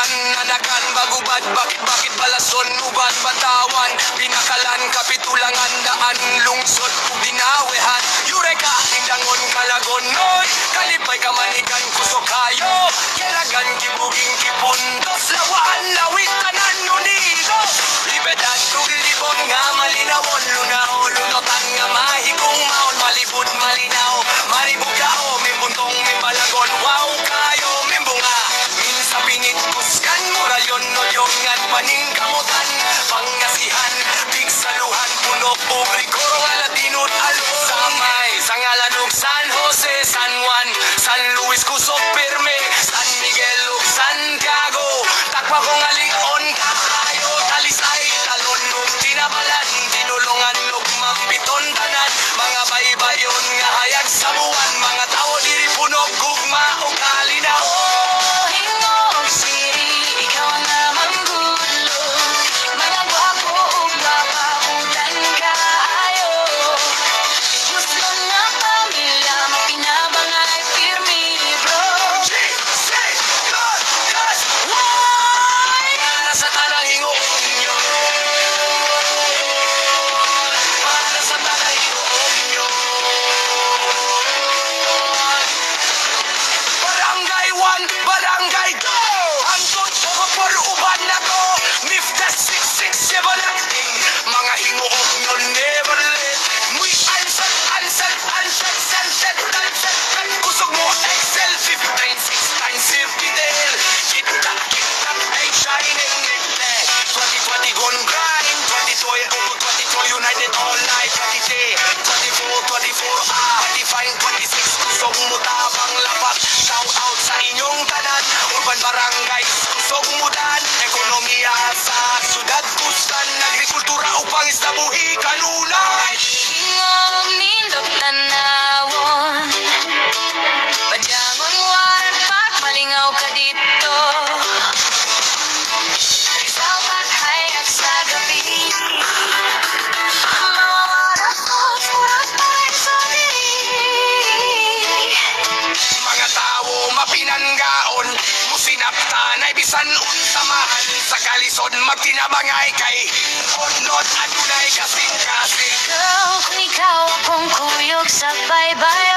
Balasan, nanagan, bagubad, bakit balason, uban, batawan, pinakalan, kapitulangan, daan, lungsod, binawehan, Eureka, tindangon, kalagon, noy, kalipay, kamanikan, kusok kayo, kailagan, kibuging, kipuntos, lawaan, lawit, tanan, unido, libedad, tugilibon, nga malinawon, lunaw, lunotan, nga mahigong maon, malibut, malinaw, maribugao, may buntong, may balagon, wow, kayo, may bunga, minsa pinit, kuskan, moralyon, noyongan, paningkamutan, pangasihan, bigsaluhan, punok, publiko, aladinot, alo, samay, sangalanog, San Jose, San Juan, San Luis, Kusok, Pirme, San Miguel, ug Santiago, takwa kong alion, kakayo, talisay, talon, ug tinabalan, tinulungan, ug mambiton, tanan, mga baybayon, nga hayag sa buwan, mga tao, diri punog, gugma, ug kalinaw. Barangay go! Hangtod po por uban na ko Miftas 667 acting mga hinguog no never let muy ansat sunset kusog mo Excel 59 6 times Fidel kita ay shining niggle 2020 gone grind 2020 united all night 24 define 26 kusog mo tabang lapat shout out sa inyong tanan urban barangay kusog mudan ekonomiya sa syudad kustan agrikultura upang istabuhi kanunay Ingong nindot tanawon Padyangon warpak malingaw ka dito Rizal paghayag sa gabi Mawawala ko surat pa'y sa diri mga tao mapinanggaon musinaptan ay bisan unsamahan sa kalisod magtinabangay kay odnot adunay kasing-kasing Ikaw kung ikaw akong kuyog sa baybay